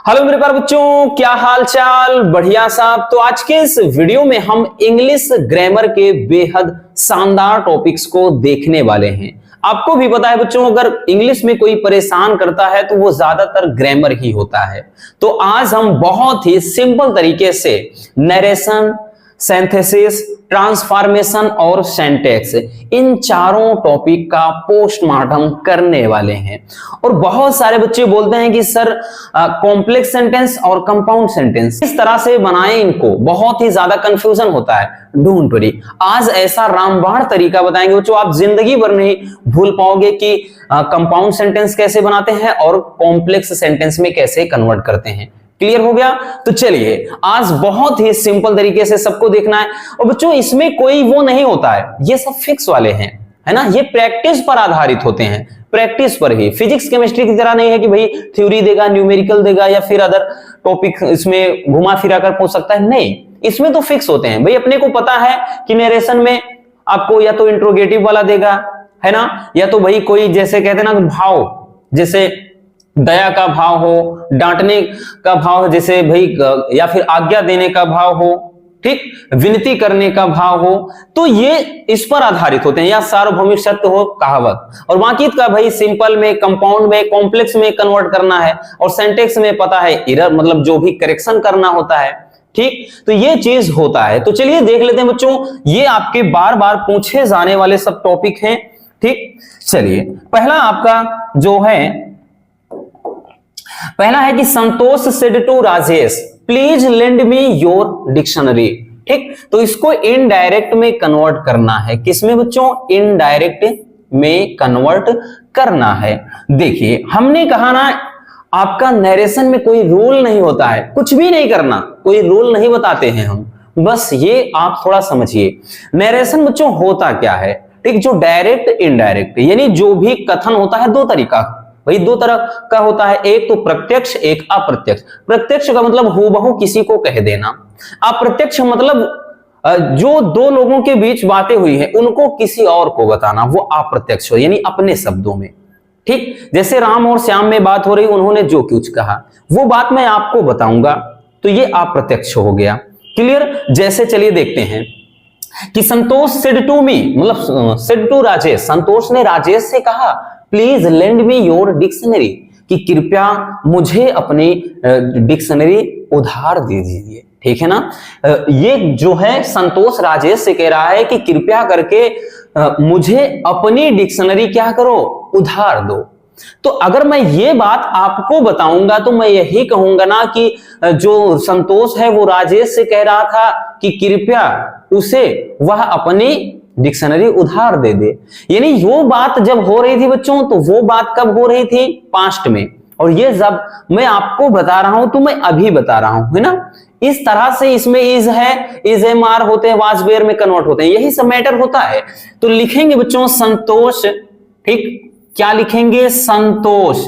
Hello मेरे प्यारे बच्चों, क्या हाल चाल? बढ़िया साहब। तो आज के इस वीडियो में हम इंग्लिश ग्रामर के बेहद शानदार टॉपिक्स को देखने वाले हैं। आपको भी पता है बच्चों, अगर इंग्लिश में कोई परेशान करता है तो वो ज्यादातर ग्रामर ही होता है। तो आज हम बहुत ही सिंपल तरीके से नरेशन, सिंथेसिस, ट्रांसफॉर्मेशन और सिंटैक्स, इन चारों टॉपिक का पोस्टमार्टम करने वाले हैं। और बहुत सारे बच्चे बोलते हैं कि सर कॉम्प्लेक्स सेंटेंस और कंपाउंड सेंटेंस इस तरह से बनाएं, इनको बहुत ही ज्यादा कंफ्यूजन होता है। डोंट वरी, आज ऐसा रामबाण तरीका बताएंगे बच्चों, आप जिंदगी भर नहीं भूल पाओगे कि कंपाउंड सेंटेंस कैसे बनाते हैं और कॉम्प्लेक्स सेंटेंस में कैसे कन्वर्ट करते हैं। क्लियर हो गया? तो चलिए, आज बहुत ही सिंपल तरीके से सबको देखना है। और बच्चों इसमें कोई वो नहीं होता है, ये सब फिक्स वाले हैं, है ना। ये प्रैक्टिस पर आधारित होते हैं, प्रैक्टिस पर ही। फिजिक्स केमिस्ट्री की तरह नहीं है कि भाई थ्योरी देगा, न्यूमेरिकल देगा या फिर अदर टॉपिक इसमें घुमा फिरा कर पूछ सकता है। नहीं, इसमें तो फिक्स होते हैं भाई। अपने को पता है कि नरेशन में आपको या तो इंट्रोगेटिव वाला देगा, है ना, या तो भाई कोई जैसे कहते हैं ना भाव, जैसे दया का भाव हो, डांटने का भाव जैसे भाई, या फिर आज्ञा देने का भाव हो, ठीक, विनती करने का भाव हो, तो ये इस पर आधारित होते हैं। या सार्वभौमिक सत्य हो, कहावत। और बाकी का भाई सिंपल में, कंपाउंड में, कॉम्प्लेक्स में कन्वर्ट करना है। और सिंटैक्स में पता है एरर मतलब जो भी करेक्शन करना होता है, ठीक। तो ये चीज होता है। तो चलिए देख लेते हैं बच्चों, ये आपके बार बार पूछे जाने वाले सब टॉपिक हैं, ठीक। चलिए, पहला आपका जो है, पहला है कि Santosh said to Rajesh, please lend me your dictionary, ठीक। तो इसको इनडायरेक्ट में कन्वर्ट करना है। किसमें बच्चों? इनडायरेक्ट में कन्वर्ट करना है। देखिए, हमने कहा ना, आपका नरेशन में कोई रूल नहीं होता है, कुछ भी नहीं करना, कोई रूल नहीं बताते हैं हम, बस ये आप थोड़ा समझिए। नरेशन बच्चों होता क्या है, ठीक। जो डायरेक्ट, इनडायरेक्ट, यानी जो भी कथन होता है दो तरीका, भाई दो तरह का होता है। एक तो प्रत्यक्ष, एक अप्रत्यक्ष। प्रत्यक्ष का मतलब हूबहू किसी को कह देना। अप्रत्यक्ष मतलब जो दो लोगों के बीच बातें हुई है उनको किसी और को बताना, वो अप्रत्यक्ष हो, यानी अपने शब्दों में, ठीक। जैसे राम और श्याम में बात हो रही, उन्होंने जो कुछ कहा वो बात मैं आपको बताऊंगा, तो ये अप्रत्यक्ष हो गया। क्लियर? जैसे चलिए देखते हैं कि संतोष सेड टू मी, मतलब सेड टू राजेश, संतोष ने राजेश से कहा please lend me your dictionary, कि कृपया मुझे अपनी डिक्शनरी उधार दे दीजिए, ठीक है ना। ये जो है संतोष राजेश से कह रहा है कि कृपया करके मुझे अपनी डिक्शनरी क्या करो, उधार दो। तो अगर मैं ये बात आपको बताऊंगा तो मैं यही कहूंगा ना कि जो संतोष है वो राजेश से कह रहा था कि कृपया उसे वह अपनी डिक्शनरी उधार दे दे। यानी वो बात जब हो रही थी बच्चों, तो वो बात कब हो रही थी? पास्ट में। और ये जब मैं आपको बता रहा हूं तो मैं अभी बता रहा हूं, है ना। इस तरह से इसमें इज है, इज एम आर होते हैं, वाज वेयर में कन्वर्ट होते हैं, यही सब मैटर होता है। तो लिखेंगे बच्चों संतोष, ठीक। क्या लिखेंगे? संतोष।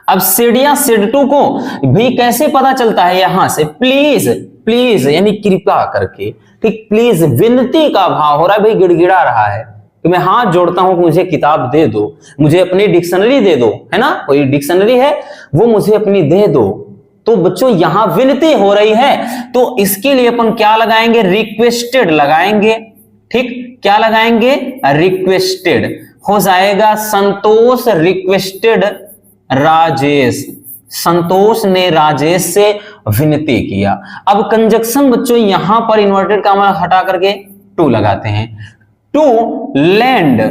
अब सेड या सेड टू को भी कैसे पता चलता है? यहां से प्लीज, प्लीज यानी कृपया करके, ठीक। प्लीज विनती का भाव हो रहा है, भाई गिड़गिड़ा रहा है कि मैं हाथ जोड़ता हूं कि मुझे किताब दे दो, मुझे अपनी डिक्शनरी दे दो, है ना। कोई डिक्शनरी है वो मुझे अपनी दे दो। तो बच्चों यहां विनती हो रही है, तो इसके लिए अपन क्या लगाएंगे? रिक्वेस्टेड लगाएंगे, ठीक। क्या लगाएंगे? रिक्वेस्टेड हो जाएगा। संतोष रिक्वेस्टेड राजेश, संतोष ने राजेश से विनती किया। अब कंजक्शन बच्चों यहां पर इन्वर्टेड कॉमा हटा करके टू लगाते हैं। टू लैंड,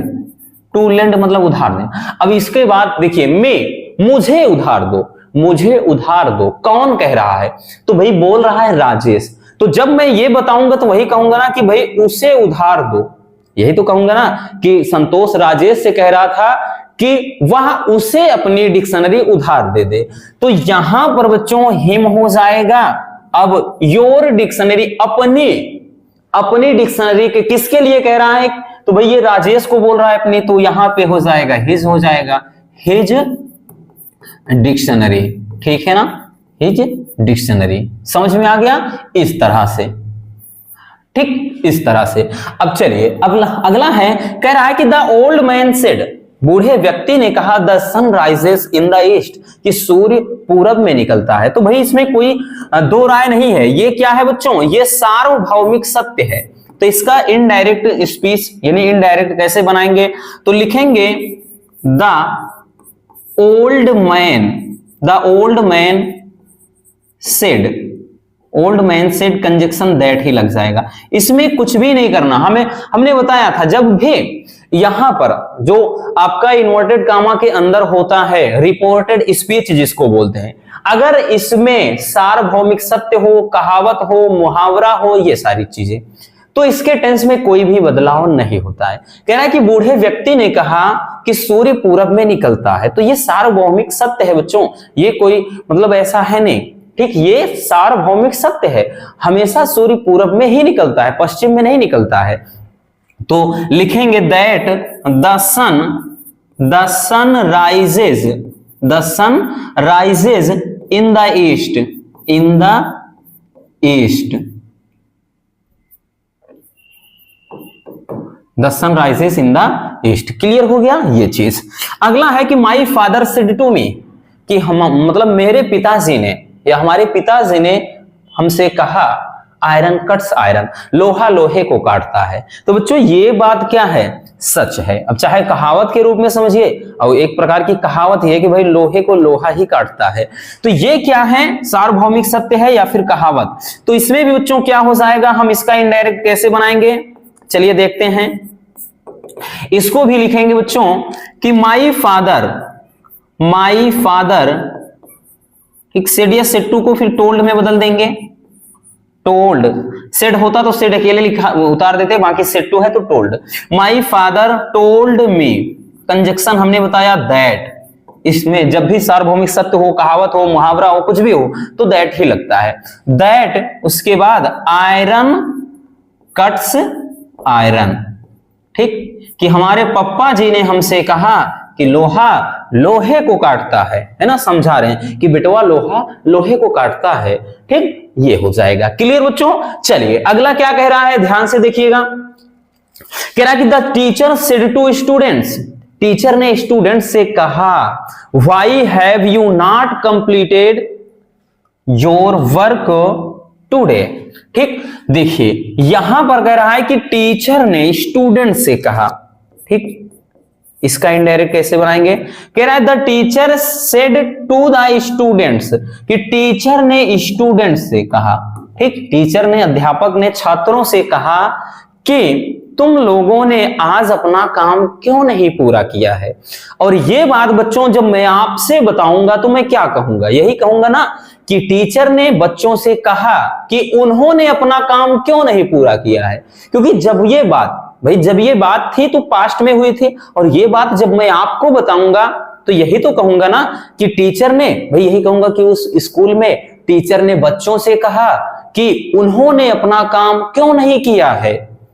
टू लैंड मतलब उधार दें। अब इसके बाद देखिए, मैं, मुझे उधार दो, मुझे उधार दो, कौन कह रहा है? तो भाई बोल रहा है राजेश। तो जब मैं ये बताऊंगा तो वही कहूंगा ना कि भाई उसे उधार दो, यही तो कहूंगा ना कि संतोष राजेश से कह रहा था कि वह उसे अपनी डिक्शनरी उधार दे दे। तो यहां पर बच्चों हिम हो जाएगा। अब योर डिक्शनरी, अपनी, अपनी डिक्शनरी के किसके लिए कह रहा है? तो भाई ये राजेश को बोल रहा है अपनी, तो यहां पे हो जाएगा हिज, हो जाएगा हिज डिक्शनरी, ठीक है ना, हिज डिक्शनरी। समझ में आ गया? इस तरह से, ठीक, इस तरह से। अब चलिए अगला है, कह रहा है कि द ओल्ड मैन सेड, बूढ़े व्यक्ति ने कहा the sun rises in the east, कि सूर्य पूरब में निकलता है। तो भाई इसमें कोई दो राय नहीं है, ये क्या है बच्चों, ये सार्वभौमिक सत्य है। तो इसका इनडायरेक्ट स्पीच यानी इनडायरेक्ट कैसे बनाएंगे, तो लिखेंगे the old man said, old man said conjunction that he लग जाएगा। इसमें कुछ भी नहीं करना, हमने बताया था जब भी यहां पर जो आपका इन्वर्टेड कामा के अंदर होता है रिपोर्टेड स्पीच जिसको बोलते हैं, अगर इसमें सार्वभौमिक सत्य हो, कहावत हो, मुहावरा हो, ये सारी चीजें, तो इसके टेंस में कोई भी बदलाव नहीं होता है। कह रहा है कि बूढ़े व्यक्ति ने कहा कि सूर्य पूरब में निकलता है, तो ये सार्वभौमिक सत्य है बच्चों, ये कोई मतलब ऐसा है नहीं, ठीक, ये सार्वभौमिक सत्य है, हमेशा सूर्य पूरब में ही निकलता है, पश्चिम में नहीं निकलता है। तो लिखेंगे that the sun rises in the east, the sun rises in the east. Clear हो गया ये चीज। अगला है कि my father said to me, कि हम मतलब मेरे पिताजी ने या हमारे पिताजी ने हमसे कहा आयरन कट्स आयरन, लोहा लोहे को काटता है। तो बच्चों ये बात क्या है, सच है। अब चाहे कहावत के रूप में समझिए, और एक प्रकार की कहावत है कि भाई लोहे को लोहा ही काटता है, तो ये क्या है, सार्वभौमिक सत्य है या फिर कहावत। तो इसमें भी बच्चों क्या हो जाएगा, हम इसका इनडायरेक्ट कैसे बनाएंगे, चलिए देखते हैं। इसको भी लिखेंगे बच्चों कि माई फादर, एक सेड या सेड टू को फिर टोल्ड में बदल देंगे, टोल्ड, सेड होता तो सेड अकेले लिखा उतार देते, बाकी सेड टू है तो told. My father told me, conjunction हमने बताया दैट, इसमें जब भी सार्वभौमिक सत्य हो, कहावत हो, मुहावरा हो, कुछ भी हो तो दैट ही लगता है। दैट, उसके बाद आयरन कट्स आयरन, ठीक, कि हमारे पप्पा जी ने हमसे कहा कि लोहा लोहे को काटता है ना, समझा रहे हैं कि बेटवा लोहा लोहे को काटता है, ठीक, ये हो जाएगा। क्लियर बच्चों। चलिए अगला क्या कह रहा है, ध्यान से देखिएगा। कह रहा है कि the teacher said to students, teacher ने स्टूडेंट से कहा why have you not completed your work today, ठीक। देखिए यहां पर कह रहा है कि टीचर ने स्टूडेंट से कहा, ठीक, इसका इनडायरेक्ट कैसे बनाएंगे, कह रहा है the teacher said to the students, कि टीचर ने स्टूडेंट से कहा, ठीक, टीचर ने, अध्यापक ने छात्रों से कहा कि तुम लोगों ने आज अपना काम क्यों नहीं पूरा किया है। और ये बात बच्चों जब मैं आपसे बताऊंगा तो मैं क्या कहूंगा, यही कहूंगा ना कि टीचर ने बच्चों से कहा कि उन्होंने अपना काम क्यों नहीं पूरा किया है। क्योंकि जब ये बात जब ये बात थी तो पास्ट में हुई थी, और ये बात जब मैं आपको बताऊंगा तो यही तो कहूंगा ना कि टीचर ने, यही कहूंगा कि उस स्कूल में टीचर ने बच्चों से कहा कि उन्होंने अपना काम क्यों नहीं किया है,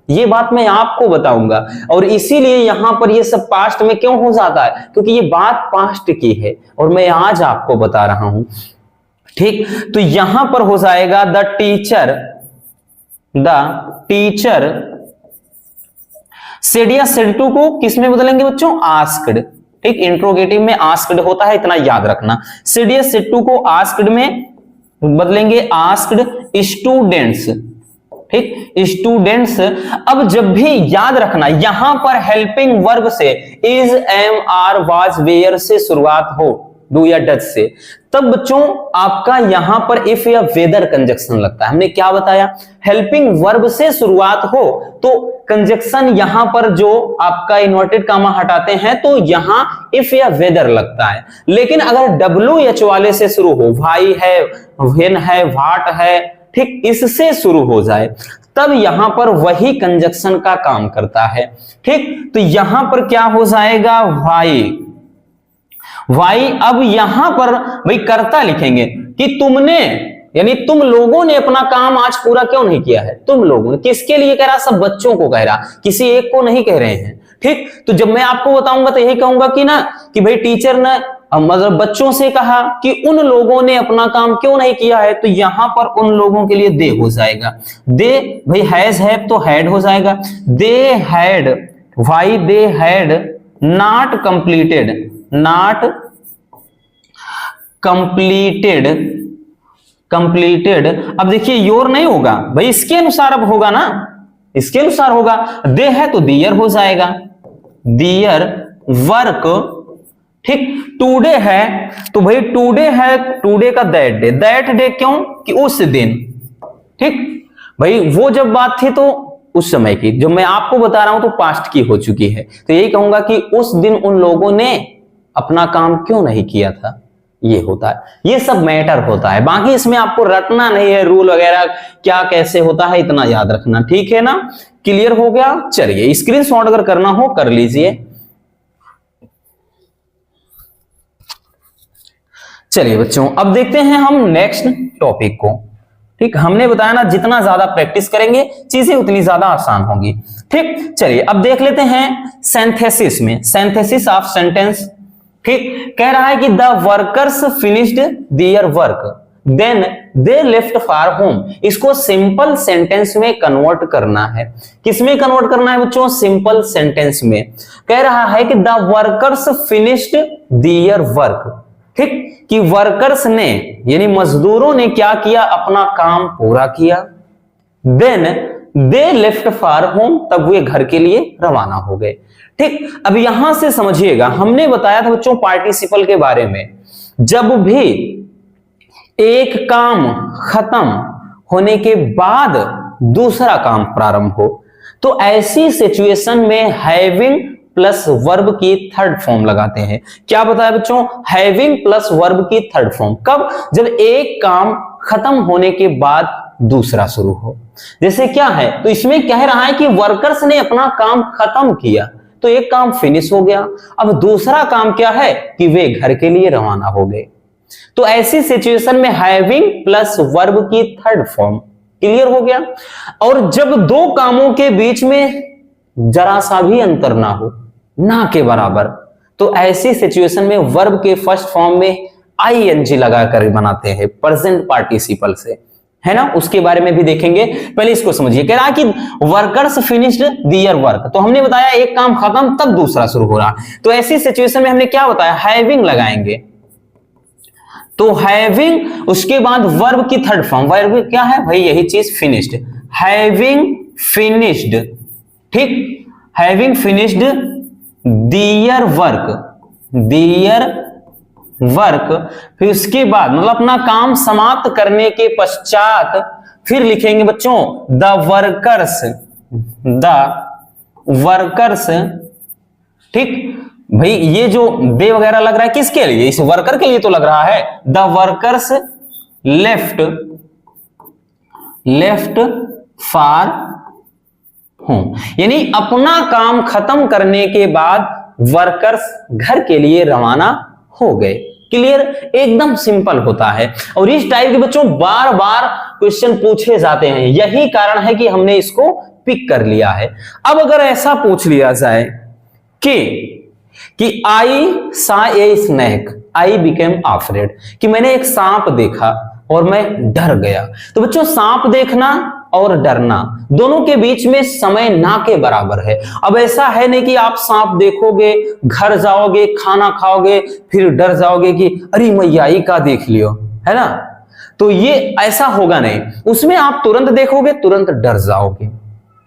ये बात मैं आपको बताऊंगा। और इसीलिए यहां पर ये सब पास्ट में क्यों हो जाता है, क्योंकि ये बात पास्ट की है और मैं आज आपको बता रहा हूं, ठीक। तो यहां पर हो जाएगा द टीचर सेड या सेड टू को किस में बदलेंगे बच्चों, आस्क्ड, ठीक, इंट्रोगेटिव में आस्क्ड होता है, इतना याद रखना। सेड या सेड टू को आस्क्ड में बदलेंगे आस्क्ड स्टूडेंट्स, ठीक, स्टूडेंट्स। अब जब भी याद रखना यहां पर हेल्पिंग वर्ब से is, am, are, was, were से शुरुआत हो, डू या डज से, तब बच्चों आपका यहां पर इफ या वेदर कंजक्शन लगता है। हमने क्या बताया, हेल्पिंग वर्ब से शुरुआत हो तो कंजक्शन यहां पर जो आपका इन्वर्टेड कामा हटाते हैं तो यहां इफ या वेदर लगता है। लेकिन अगर WH वाले से शुरू हो, भाई है, व्हेन है, व्हाट है, ठीक, इससे शुरू हो जाए तब यहां पर वही कंजक्शन का काम करता है, ठीक। तो यहां पर क्या हो जाएगा, वाई। अब यहां पर भाई कर्ता लिखेंगे कि तुमने, यानी तुम लोगों ने अपना काम आज पूरा क्यों नहीं किया है, तुम लोगों ने, किसके लिए कह रहा, सब बच्चों को कह रहा, किसी एक को नहीं कह रहे हैं, ठीक। तो जब मैं आपको बताऊंगा तो यही कहूंगा कि ना कि भाई टीचर ने मतलब बच्चों से कहा कि उन लोगों ने अपना काम क्यों नहीं किया है, तो यहां पर उन लोगों के लिए दे हो जाएगा, दे, भाई हैज, हैव तो हैड हो जाएगा, they had, why they had not completed, not completed, completed. अब देखिए योर नहीं होगा भाई, इसके अनुसार अब होगा ना, इसके अनुसार होगा। दे है तो दियर हो जाएगा, दियर वर्क। ठीक, टुडे है तो भाई टुडे है, टुडे का दैट डे, दैट डे क्यों कि उस दिन। ठीक भाई, वो जब बात थी तो उस समय की, जो मैं आपको बता रहा हूं तो पास्ट की हो चुकी है, तो यही कहूंगा कि उस दिन उन लोगों ने अपना काम क्यों नहीं किया था, ये होता है, ये सब मैटर होता है। बाकी इसमें आपको रटना नहीं है, रूल वगैरह क्या कैसे होता है इतना याद रखना, ठीक है ना। क्लियर हो गया। चलिए स्क्रीनशॉट अगर करना हो कर लीजिए। चलिए बच्चों, अब देखते हैं हम नेक्स्ट टॉपिक को। ठीक, हमने बताया ना जितना ज्यादा प्रैक्टिस करेंगे चीजें उतनी ज्यादा आसान होंगी। ठीक, चलिए अब देख लेते हैं सिंथेसिस में, सिंथेसिस ऑफ सेंटेंस। ठीक, कह रहा है कि the workers finished their work then they left for home. इसको सिंपल सेंटेंस में कन्वर्ट करना है। किसमें कन्वर्ट करना है बच्चों? सिंपल सेंटेंस में। कह रहा है कि the workers finished their work. ठीक, कि वर्कर्स ने यानी मजदूरों ने क्या किया? अपना काम पूरा किया। Then they left for home, तब वे घर के लिए रवाना हो गए। ठीक, अब यहां से समझिएगा, हमने बताया था बच्चों पार्टिसिपल के बारे में, जब भी एक काम खत्म होने के बाद दूसरा काम प्रारंभ हो तो ऐसी सिचुएशन में हैविंग प्लस वर्ब की थर्ड फॉर्म लगाते हैं। क्या बताया बच्चों? हैविंग प्लस वर्ब की थर्ड फॉर्म। कब? जब एक काम खत्म होने के बाद दूसरा शुरू हो। जैसे क्या है, तो इसमें कह रहा है कि वर्कर्स ने अपना काम खत्म किया तो एक काम फिनिश हो गया। अब दूसरा काम क्या है कि वे घर के लिए रवाना हो गए। तो ऐसी सिचुएशन में हैविंग प्लस वर्ब की थर्ड फॉर्म। क्लियर हो गया। और जब दो कामों के बीच में जरा सा भी अंतर ना हो, ना के बराबर, तो ऐसी सिचुएशन में वर्ब के फर्स्ट फॉर्म में आईएनजी लगाकर बनाते हैं प्रेजेंट पार्टिसिपल से, है ना। उसके बारे में भी देखेंगे, पहले इसको समझिए। कह रहा है कि वर्कर्स फिनिश्ड देयर वर्क, तो हमने बताया एक काम खत्म तब दूसरा शुरू हो रहा, तो ऐसी सिचुएशन में हमने क्या बताया? हैविंग लगाएंगे। तो हैविंग, उसके बाद वर्ब की थर्ड फॉर्म, वर्ब क्या है भाई? यही चीज फिनिश्ड, हैविंग फिनिश्ड। ठीक, having finished their work, their work. फिर उसके बाद मतलब अपना काम समाप्त करने के पश्चात फिर लिखेंगे बच्चों द वर्कर्स, द वर्कर्स। ठीक भाई, ये जो दे वगैरह लग रहा है किसके लिए? इस वर्कर के लिए तो लग रहा है। The workers left, left for home, यानी अपना काम खत्म करने के बाद वर्कर्स घर के लिए रवाना हो गए। क्लियर? एकदम सिंपल होता है। और इस टाइप के बच्चों बार बार क्वेश्चन पूछे जाते हैं, यही कारण है कि हमने इसको पिक कर लिया है। अब अगर ऐसा पूछ लिया जाए कि आई सा a snake, I became afraid, कि मैंने एक सांप देखा और मैं डर गया, तो बच्चों सांप देखना और डरना दोनों के बीच में समय ना के बराबर है। अब ऐसा है नहीं कि आप सांप देखोगे, घर जाओगे, खाना खाओगे, फिर डर जाओगे कि अरे मैया ही का देख लियो, है ना। तो ये ऐसा होगा नहीं, उसमें आप तुरंत देखोगे, तुरंत डर जाओगे।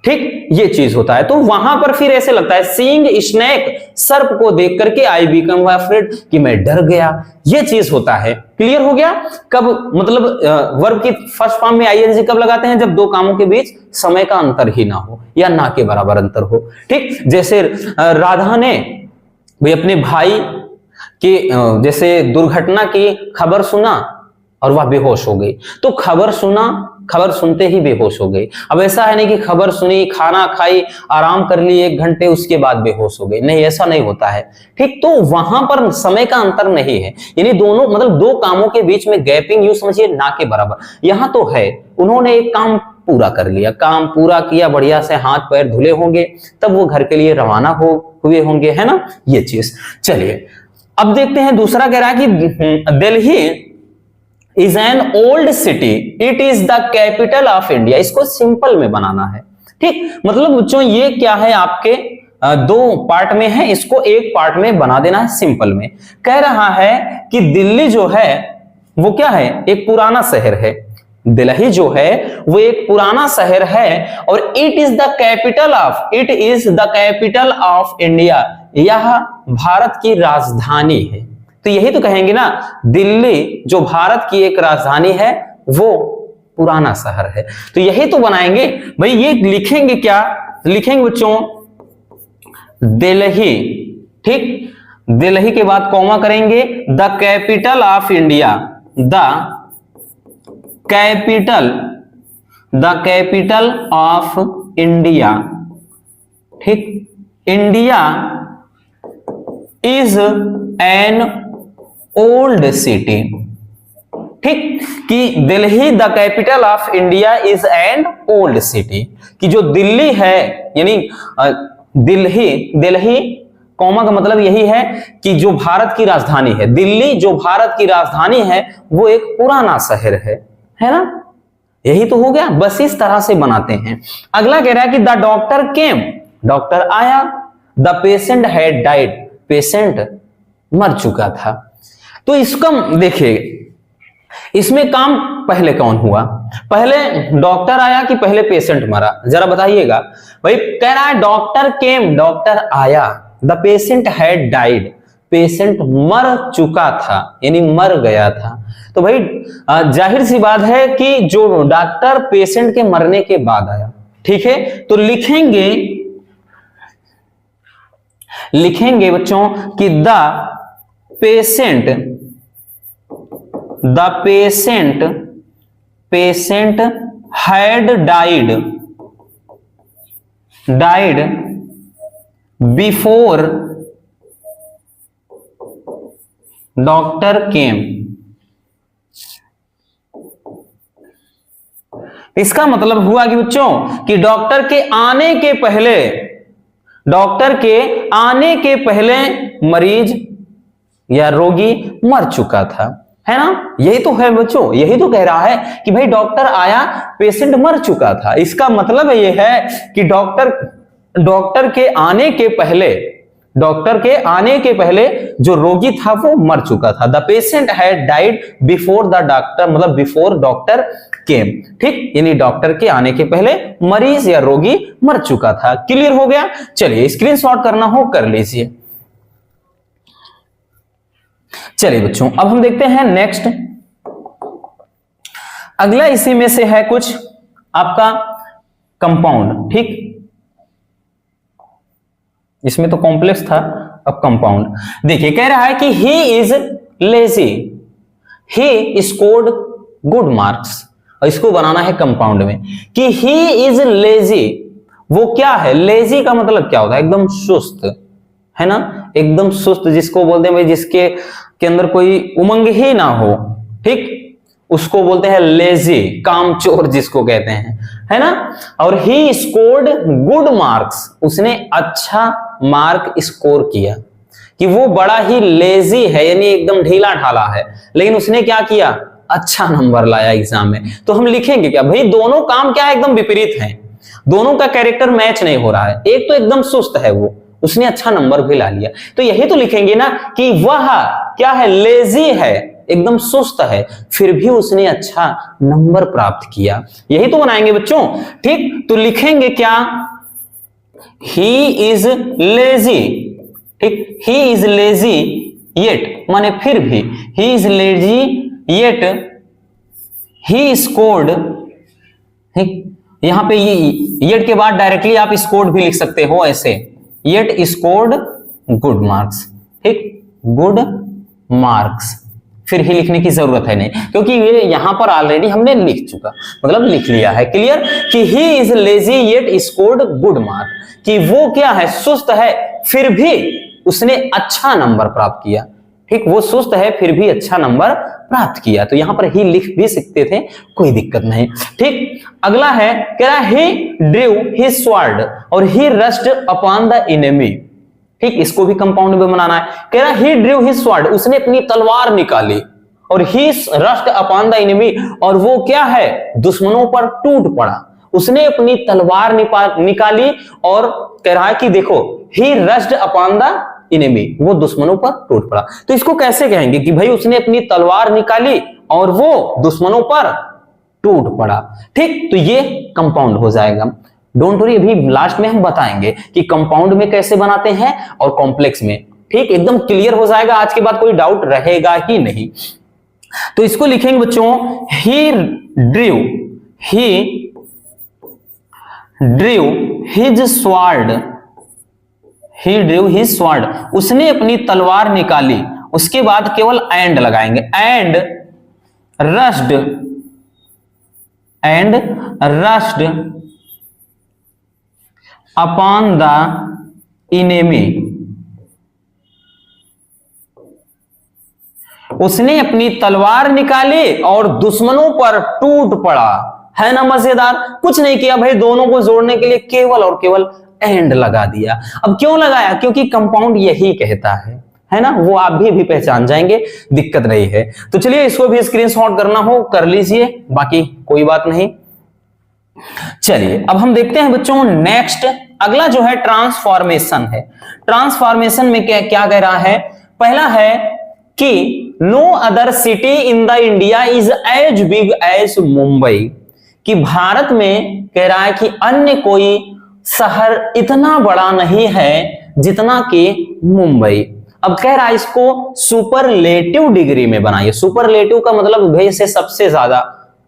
ठीक, ये चीज होता है। तो वहां पर फिर ऐसे लगता है सीइंग स्नेक, सर्प को देख करके आई बिकम अफ्रेड, कि मैं डर गया, ये चीज होता है। क्लियर हो गया। कब मतलब वर्ब की फर्स्ट फॉर्म में आईएनजी कब लगाते हैं? जब दो कामों के बीच समय का अंतर ही ना हो या ना के बराबर अंतर हो। ठीक, जैसे राधा ने भी अपने भाई के जैसे दुर्घटना की खबर सुना और वह बेहोश हो गई, तो खबर सुना, खबर सुनते ही बेहोश हो गई। अब ऐसा है नहीं कि खबर सुनी, खाना खाई, आराम कर ली 1 घंटे, उसके बाद बेहोश हो गई, नहीं, ऐसा नहीं होता है। ठीक, तो वहां पर समय का अंतर नहीं है, यानी दोनों मतलब दो कामों के बीच में गैपिंग यूं समझिए ना के बराबर। यहां तो है, उन्होंने एक काम पूरा कर लिया, काम पूरा किया, बढ़िया से हाथ पैर धुले होंगे, तब वो घर के लिए रवाना हुए होंगे, है ना, ये चीज। चलिए अब देखते हैं दूसरा। कह रहा है कि Delhi is an old city, it is the capital of India. इसको सिंपल में बनाना है। ठीक, मतलब बच्चों ये क्या है? आपके दो पार्ट में है, इसको एक पार्ट में बना देना है सिंपल में। कह रहा है कि दिल्ली जो है वो क्या है, एक पुराना शहर है। दिल्ली जो है वो एक पुराना शहर है और it is the capital of India, यह भारत की राजधानी है। तो यही तो कहेंगे ना, दिल्ली जो भारत की एक राजधानी है वो पुराना शहर है। तो यही तो बनाएंगे भाई। ये लिखेंगे क्या, लिखेंगे बच्चों दिल्ली, ठीक। दिल्ली के बाद कॉमा करेंगे, the capital of India, the capital of India, ठीक। India is an old city, ठीक, कि Delhi the capital of India is an old city, कि जो दिल्ली है यानी दिल्ली कॉमा का मतलब यही है कि जो भारत की राजधानी है, दिल्ली जो भारत की राजधानी है वो एक पुराना शहर है ना। यही तो हो गया, बस इस तरह से बनाते हैं। अगला कह रहा है कि द डॉक्टर केम, डॉक्टर आया, the patient had died, patient मर चुका था। तो इसका देखिए, इसमें काम पहले कौन हुआ, पहले डॉक्टर आया कि पहले पेशेंट मरा, जरा बताइएगा भाई। कह रहा है डॉक्टर केम, डॉक्टर आया, the patient had died, patient मर चुका था यानी मर गया था। तो भाई जाहिर सी बात है कि जो डॉक्टर पेशेंट के मरने के बाद आया, ठीक है। तो लिखेंगे बच्चों कि the patient had died before doctor केम। इसका मतलब हुआ कि बच्चों कि डॉक्टर के आने के पहले मरीज या रोगी मर चुका था, है ना। यही तो है बच्चों, यही तो कह रहा है कि भाई डॉक्टर आया, पेशेंट मर चुका था। इसका मतलब ये है कि डॉक्टर के आने के पहले जो रोगी था वो मर चुका था। The patient had died before the doctor, मतलब बिफोर डॉक्टर केम, ठीक, यानी डॉक्टर के आने के पहले मरीज या रोगी मर चुका था। क्लियर हो गया। चलिए स्क्रीनशॉट करना हो कर लीजिए। चलिए बच्चों अब हम देखते हैं नेक्स्ट। अगला इसी में से है कुछ आपका कंपाउंड, ठीक। इसमें तो कॉम्प्लेक्स था, अब कंपाउंड। देखिए कह रहा है कि he is lazy, he scored good marks, और इसको बनाना है कंपाउंड में कि ही इज लेजी। वो क्या है, लेजी का मतलब क्या होता है, एकदम सुस्त, है ना, एकदम सुस्त, जिसको बोलते हैं भाई जिसके के अंदर कोई उमंग ही ना हो, ठीक, उसको बोलते हैं लेजी, कामचोर जिसको कहते हैं, है ना। और ही स्कोर्ड गुड मार्क्स, उसने अच्छा मार्क स्कोर किया, कि वो बड़ा ही लेजी है यानी एकदम ढीला ढाला है, लेकिन उसने क्या किया, अच्छा नंबर लाया एग्जाम में। तो हम लिखेंगे क्या भाई, दोनों काम क्या है, एकदम विपरीत हैं, दोनों का कैरेक्टर मैच नहीं हो रहा है। एक तो एकदम सुस्त है वो, उसने अच्छा नंबर भी ला लिया, तो यही तो लिखेंगे ना कि वह क्या है, लेजी है, एकदम सुस्त है, फिर भी उसने अच्छा नंबर प्राप्त किया। यही तो बनाएंगे बच्चों, ठीक। तो लिखेंगे क्या, ही इज लेजी, ठीक, ही इज लेजी येट, माने फिर भी, he is lazy yet he scored, ठीक, यहां पे येट के बाद डायरेक्टली आप स्कोर्ड भी लिख सकते हो ऐसे, येट स्कोर्ड गुड मार्क्स, ठीक, गुड मार्क्स, फिर ही लिखने की जरूरत है नहीं, क्योंकि ये यहां पर ऑलरेडी हमने लिख चुका, मतलब लिख लिया है। क्लियर, कि he is lazy yet scored good mark, कि वो क्या है, सुस्त है, फिर भी उसने अच्छा नंबर प्राप्त किया, ठीक, वो सुस्त है फिर भी अच्छा नंबर प्राप्त किया। तो यहां पर ही लिख भी सकते थे, कोई दिक्कत नहीं, ठीक। अगला है कह रहा है ही ड्रू हिज स्वॉर्ड और he rushed upon the enemy, ठीक, इसको भी कंपाउंड में बनाना है। कह रहा ही ड्रू हिज स्वॉर्ड, उसने अपनी तलवार निकाली, और he rushed upon the enemy, और वो क्या है, दुश्मनों पर टूट पड़ा, उसने अपनी तलवार निकाली और कह रहा है कि देखो he rushed upon the enemy, वो दुश्मनों पर टूट पड़ा। तो इसको कैसे कहेंगे कि भाई उसने अपनी तलवार निकाली और वो दुश्मनों पर टूट पड़ा। ठीक, तो ये कंपाउंड हो जाएगा। डोंट वरी, अभी लास्ट में हम बताएंगे कि कंपाउंड में कैसे बनाते हैं और कॉम्प्लेक्स में। ठीक, एकदम क्लियर हो जाएगा, आज के बाद कोई डाउट रहेगा ही नहीं। तो इसको लिखेंगे बच्चों, ही ड्रीव हिज स्वॉर्ड, ही ड्रीव हिज स्वॉर्ड, उसने अपनी तलवार निकाली। उसके बाद केवल एंड लगाएंगे, and rushed upon the enemy, उसने अपनी तलवार निकाली और दुश्मनों पर टूट पड़ा। है ना मजेदार? कुछ नहीं किया भाई, दोनों को जोड़ने के लिए केवल और केवल एंड लगा दिया। अब क्यों लगाया? क्योंकि कंपाउंड यही कहता है ना, वो आप भी पहचान जाएंगे, दिक्कत नहीं है। तो चलिए इसको भी स्क्रीनशॉट करना हो कर लीजिए, बाकी कोई बात नहीं। चलिए अब हम देखते हैं बच्चों नेक्स्ट, अगला जो है ट्रांसफॉर्मेशन है। ट्रांसफॉर्मेशन में क्या कह रहा है? पहला है कि no other city in the India is as big as Mumbai, कि भारत में कह रहा है कि अन्य कोई शहर इतना बड़ा नहीं है जितना कि मुंबई। अब कह रहा है इसको सुपरलेटिव डिग्री में बनाइए। सुपरलेटिव का मतलब भाई से सबसे ज्यादा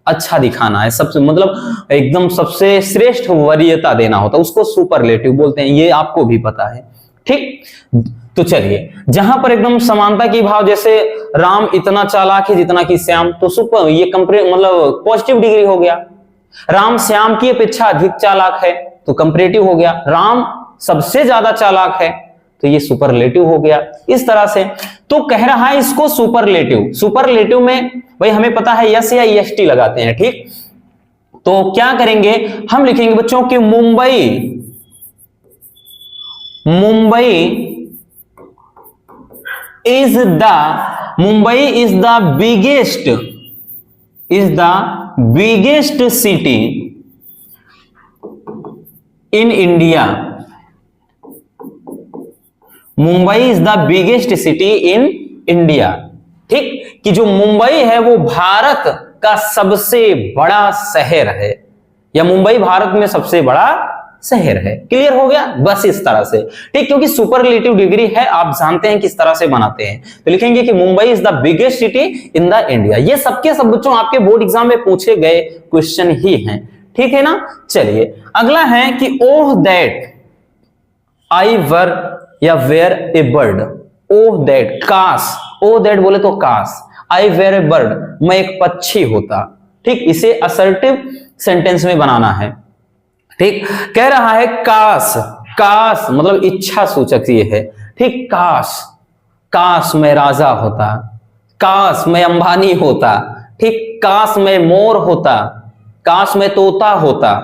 अच्छा दिखाना है, सबसे मतलब एकदम सबसे श्रेष्ठ वरीयता देना होता है, उसको सुपरलेटिव बोलते हैं, ये आपको भी पता है। ठीक, तो चलिए जहां पर एकदम समानता की भाव, जैसे राम इतना चालाक है जितना कि श्याम, तो सुपर ये मतलब पॉजिटिव डिग्री हो गया। राम श्याम की अपेक्षा अधिक चालाक है तो कंपैरेटिव हो गया। राम सबसे ज्यादा चालाक है तो ये सुपरलेटिव हो गया। इस तरह से तो कह रहा है इसको सुपरलेटिव। सुपरलेटिव में भाई हमें पता है यस या ईएसटी लगाते हैं। ठीक, तो क्या करेंगे हम? लिखेंगे बच्चों कि Mumbai is the biggest city in India. Mumbai is the biggest city in India. ठीक, कि जो मुंबई है वो भारत का सबसे बड़ा शहर है, या मुंबई भारत में सबसे बड़ा शहर है। क्लियर हो गया? बस इस तरह से। ठीक, क्योंकि सुपरलेटिव डिग्री है, आप जानते हैं किस तरह से बनाते हैं। तो लिखेंगे कि Mumbai is the biggest city in the India. ये सबके सब बच्चों आपके बोर्ड एग्जाम में पूछे गए क्वेश्चन ही हैं। ठीक है ना? चलिए अगला है कि ओह दैट आई वर या were a bird. Oh that, काश, ओह दैट बोले तो काश, आई वेयर ए बर्ड, मैं एक पक्षी होता। ठीक, इसे असर्टिव सेंटेंस में बनाना है। ठीक, कह रहा है काश, काश मतलब इच्छा सूचक ये है। ठीक, काश मैं राजा होता, काश मैं अंबानी होता। ठीक, काश मैं मोर होता, काश मैं तोता होता।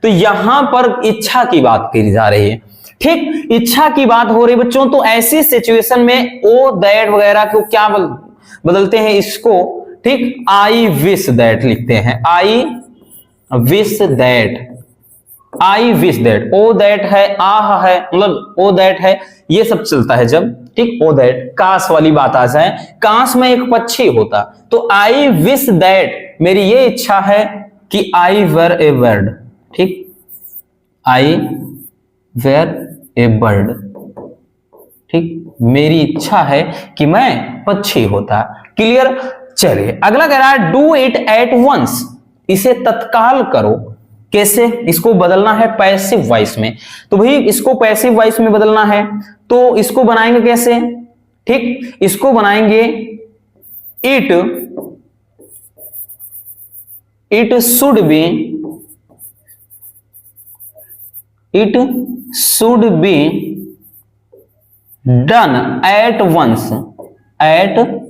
तो यहां पर इच्छा की बात की जा रही है। ठीक, इच्छा की बात हो रही बच्चों, तो ऐसी सिचुएशन में ओ दैट वगैरह को क्या बदलते हैं इसको? ठीक, आई विश दैट लिखते हैं। I wish that, I wish that. Oh that है, आह है, मतलब ओ दैट है, ये सब चलता है जब। ठीक, ओ दैट काश वाली बात आ जाए, काश में एक पक्षी होता, तो आई विश दैट मेरी ये इच्छा है कि आई वेयर ए बर्ड। ठीक, आई वेयर ए बर्ड। ठीक, मेरी इच्छा है कि मैं पक्षी होता। क्लियर? चलिए अगला कह रहा है डू इट एट वंस, इसे तत्काल करो। कैसे? इसको बदलना है पैसिव वॉइस में। तो भाई इसको पैसिव वॉइस में बदलना है तो इसको बनाएंगे कैसे? ठीक, इसको बनाएंगे it should be done at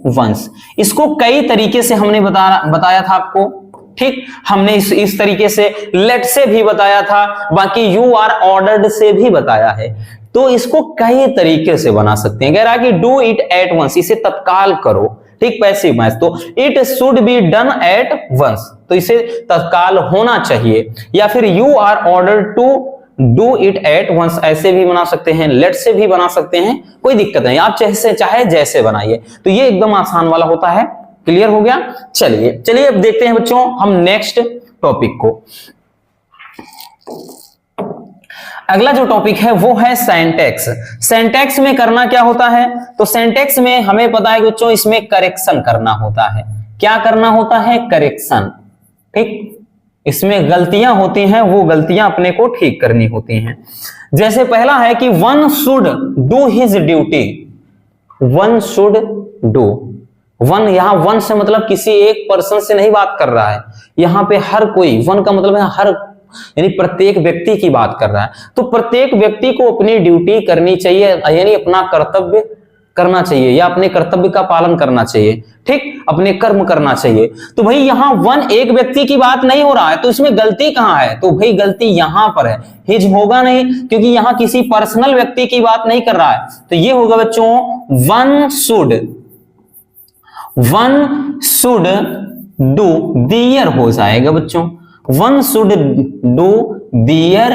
once. इसको कई तरीके से हमने बताया था आपको। ठीक, हमने इस तरीके से लेट से भी बताया था, बाकी यू आर ऑर्डर्ड से भी बताया है। तो इसको कई तरीके से बना सकते हैं। कह रहा है कि डू इट एट वंस, इसे तत्काल करो। ठीक, पैसिव वॉइस। तो it should be done at once, तो इसे तत्काल होना चाहिए, या फिर you are ordered to do it at once, ऐसे भी बना सकते हैं, लेट से भी बना सकते हैं, कोई दिक्कत नहीं, आप चाहे जैसे बनाइए। तो ये एकदम आसान वाला होता है। क्लियर हो गया? चलिए अब देखते हैं बच्चों हम नेक्स्ट टॉपिक को। अगला जो टॉपिक है वो है सिंटैक्स। सिंटैक्स में करना क्या होता है? तो सिंटैक्स में हमें पता है बच्चों, इसमें करेक्शन करना होता है। क्या करना होता है? करेक्शन। ठीक, इसमें गलतियां होती हैं, वो गलतियां अपने को ठीक करनी होती हैं। जैसे पहला है कि one should do his duty. One should do, one, यहां वन से मतलब किसी एक पर्सन से नहीं बात कर रहा है, यहां पे हर कोई, वन का मतलब है हर, यानी प्रत्येक व्यक्ति की बात कर रहा है। तो प्रत्येक व्यक्ति को अपनी ड्यूटी करनी चाहिए, यानी अपना कर्तव्य करना चाहिए, या अपने कर्तव्य का पालन करना चाहिए। ठीक, अपने कर्म करना चाहिए। तो भाई यहां वन एक व्यक्ति की बात नहीं हो रहा है, तो इसमें गलती कहां है? तो भाई गलती यहां पर है, हिज होगा नहीं, क्योंकि यहां किसी पर्सनल व्यक्ति की बात नहीं कर रहा है। तो ये होगा बच्चों वन शुड डू, दियर हो जाएगा बच्चों। One should do their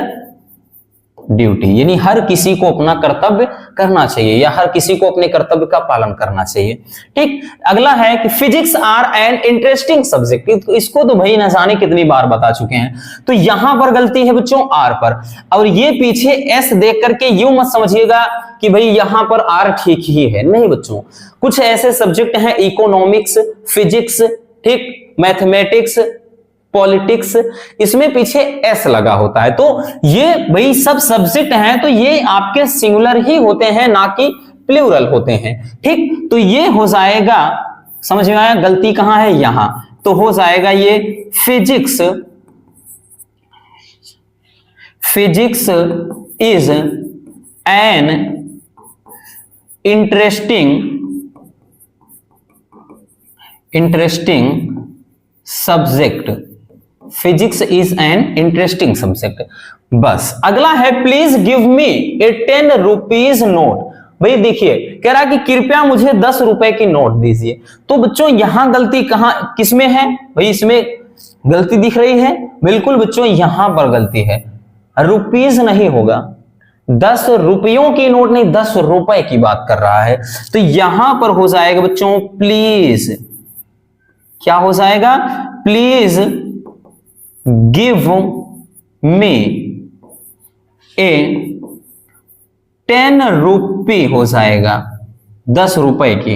duty, यानी हर किसी को अपना कर्तव्य करना चाहिए, या हर किसी को अपने कर्तव्य का पालन करना चाहिए। ठीक, अगला है कि physics are an interesting subject. इसको तो भाई न जाने कितनी बार बता चुके हैं। तो यहां पर गलती है बच्चों आर पर, और ये पीछे एस देख करके यूं मत समझिएगा कि भाई यहां पर आर ठीक ही है, नहीं बच्चों। कुछ ऐसे सब्जेक्ट हैं, इकोनॉमिक्स, फिजिक्स, ठीक, मैथमेटिक्स, पॉलिटिक्स, इसमें पीछे एस लगा होता है। तो ये भाई सब सब्जेक्ट हैं, तो ये आपके सिंगुलर ही होते हैं, ना कि प्लूरल होते हैं। ठीक, तो ये हो जाएगा, समझ में आया? गलती कहां है? यहां। तो हो जाएगा ये physics is an interesting subject. Physics is an interesting subject. बस अगला है please give me A 10 rupees note. भाई देखिए, कह रहा कि कृपया मुझे 10 रुपए की नोट दीजिए। तो बच्चों यहां गलती कहां, किसमें है? भाई इसमें गलती दिख रही है, बिल्कुल बच्चों यहां पर गलती है, रुपीज नहीं होगा, 10 रुपयों की नोट नहीं, 10 रुपए की बात कर रहा है। तो यहां पर हो जाएगा बच्चों प्लीज, क्या हो जाएगा? प्लीज गिव मी ए 10 रुपी हो जाएगा, 10 रुपए की,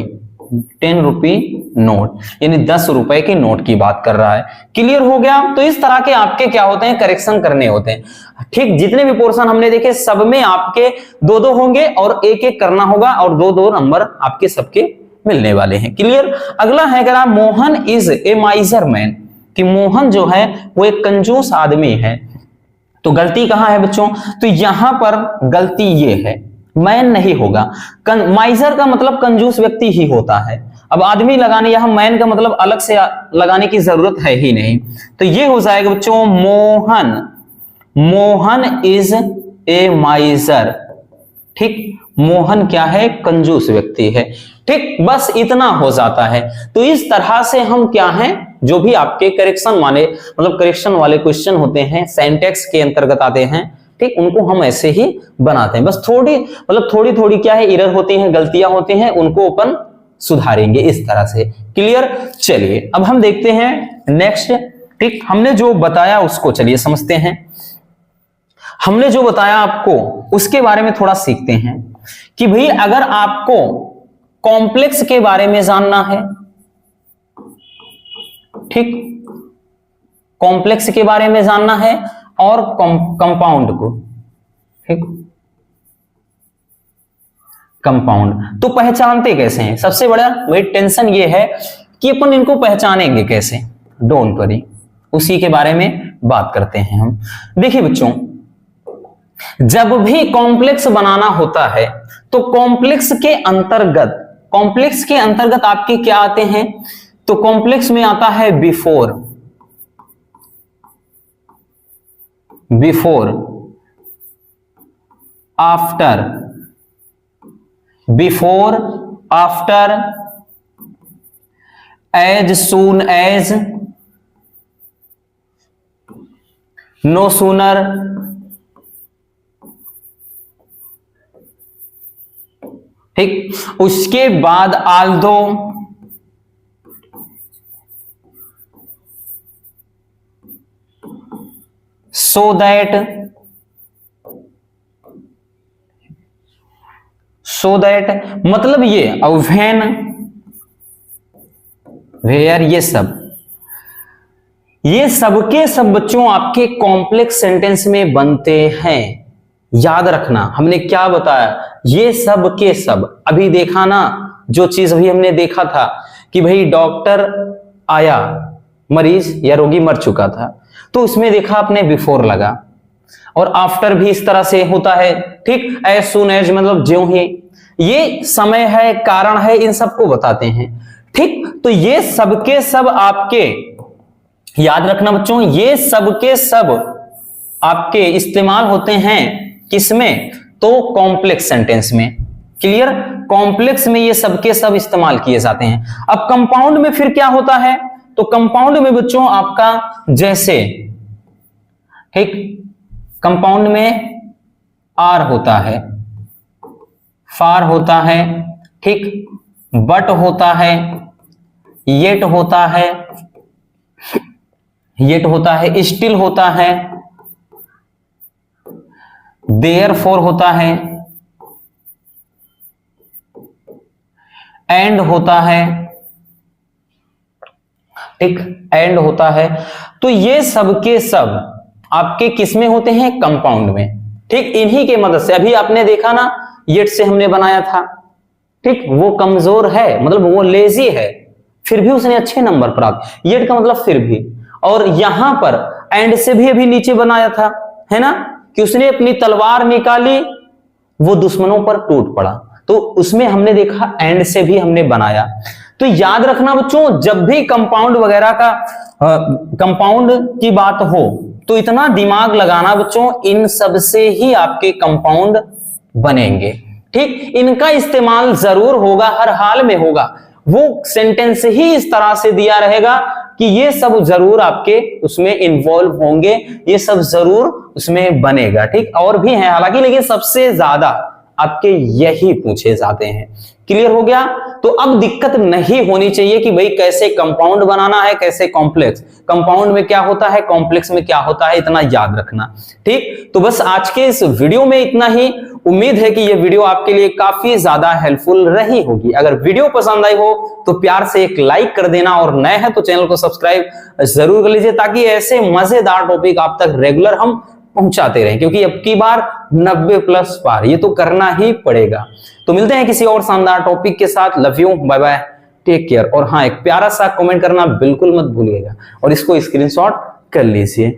10 रुपी नोट, यानी 10 रुपए की नोट की बात कर रहा है। क्लियर हो गया? तो इस तरह के आपके क्या होते हैं? करेक्शन करने होते हैं। ठीक, जितने भी पोर्शन हमने देखे सब में आपके 2-2 होंगे और एक-एक करना होगा, और 2-2 नंबर आपके सबके मिलने वाले हैं। क्लियर? अगला है करा मोहन इज ए माइजर मैन, कि मोहन जो है वो एक कंजूस आदमी है। तो गलती कहां है बच्चों? तो यहां पर गलती ये है, मैन नहीं होगा। माइजर का मतलब कंजूस व्यक्ति ही होता है। अब आदमी लगाने, यहां मैन का मतलब अलग से लगाने की जरूरत है ही नहीं। तो ये हो जाएगा बच्चों मोहन इज ए माइजर। ठीक, मोहन क्या है? कंजूस व्यक्ति है। ठीक, बस इतना हो जाता है। तो इस तरह से हम क्या हैं, जो भी आपके करेक्शन माने मतलब करेक्शन वाले क्वेश्चन होते हैं, सिंटैक्स के अंतर्गत आते हैं, ठीक, उनको हम ऐसे ही बनाते हैं। बस थोड़ी थोड़ी क्या है, एरर होती हैं, गलतियां होती हैं, उनको अपन सुधारेंगे इस तरह से। क्लियर? चलिए अब हम देखते हैं नेक्स्ट। ठीक, हमने जो बताया उसको चलिए समझते हैं। हमने जो बताया आपको उसके बारे में थोड़ा सीखते हैं कि भाई अगर आपको कॉम्प्लेक्स के बारे में जानना है, ठीक, कॉम्प्लेक्स के बारे में जानना है और कंपाउंड को, ठीक, कंपाउंड तो पहचानते कैसे हैं? सबसे बड़ा वही टेंशन ये है कि अपन इनको पहचानेंगे कैसे। डोंट वरी, उसी के बारे में बात करते हैं हम। देखिए बच्चों, जब भी कॉम्प्लेक्स बनाना होता है तो कॉम्प्लेक्स के अंतर्गत आपके क्या आते हैं? तो कॉम्प्लेक्स में आता है before, after, as soon as, no sooner, ठीक। उसके बाद although, so that, so that मतलब ये, और व्हेन, वेयर, ये सबके सब बच्चों आपके कॉम्प्लेक्स सेंटेंस में बनते हैं। याद रखना हमने क्या बताया, ये सब के सब। अभी देखा ना, जो चीज अभी हमने देखा था कि भाई डॉक्टर आया, मरीज या रोगी मर चुका था, तो उसमें देखा आपने बिफोर लगा, और आफ्टर भी इस तरह से होता है, ठीक। एज सून एज मतलब ज्यों ही, ये समय है, कारण है, इन सबको बताते हैं, ठीक। तो ये सबके सब आपके, याद रखना बच्चों, ये सबके सब आपके इस्तेमाल होते हैं किसमें, तो कॉम्प्लेक्स सेंटेंस में। क्लियर, कॉम्प्लेक्स में ये सबके सब इस्तेमाल किए जाते हैं। अब कंपाउंड में फिर क्या होता है, तो कंपाउंड में बच्चों आपका जैसे, ठीक, कंपाउंड में आर होता है, फार होता है, ठीक, बट होता है, येट होता है, येट होता है, स्टिल होता है, देयरफॉर होता है, एंड होता है, ठीक, एंड होता है। तो ये सबके सब आपके किस में होते हैं, कंपाउंड में, ठीक। इन्हीं के मदद से अभी आपने देखा ना, येट से हमने बनाया था, ठीक। वो कमजोर है, मतलब वो लेजी है, फिर भी उसने अच्छे नंबर प्राप्त, येट का मतलब फिर भी। और यहां पर एंड से भी अभी नीचे बनाया था, है ना, कि उसने अपनी तलवार निकाली, वो दुश्मनों पर टूट पड़ा, तो उसमें हमने देखा एंड से भी हमने बनाया। तो याद रखना बच्चों, जब भी कंपाउंड वगैरह का कंपाउंड की बात हो, तो इतना दिमाग लगाना बच्चों, इन सब से ही आपके कंपाउंड बनेंगे, ठीक। इनका इस्तेमाल जरूर होगा, हर हाल में होगा, वो सेंटेंस ही इस तरह से दिया रहेगा कि ये सब जरूर आपके उसमें इन्वॉल्व होंगे, ये सब जरूर उसमें बनेगा, ठीक। और भी हैं हालांकि, लेकिन सबसे ज्यादा आपके यही पूछे जाते हैं। क्लियर हो गया, तो अब दिक्कत नहीं होनी चाहिए कि भाई कैसे कंपाउंड बनाना है, कैसे कॉम्प्लेक्स, कंपाउंड में क्या होता है, कॉम्प्लेक्स में क्या होता है, इतना याद रखना, ठीक। तो बस आज के इस वीडियो में इतना ही। उम्मीद है कि ये वीडियो आपके लिए काफी ज्यादा हेल्पफुल रही होगी। अगर वीडियो पसंद आई हो तो प्यार से एक लाइक कर देना, और नए हैं तो चैनल को सब्सक्राइब जरूर कर लीजिए, ताकि ऐसे मजेदार टॉपिक आप तक रेगुलर हम पहुंचाते रहें, क्योंकि अब की बार 90+ पार, ये तो करना ही पड़ेगा। तो मिलते हैं किसी और शानदार टॉपिक के साथ। Love you, bye bye, take care. और हाँ, एक प्यारा सा कमेंट करना बिल्कुल मत भूलिएगा, और इसको स्क्रीनशॉट कर लीजिए।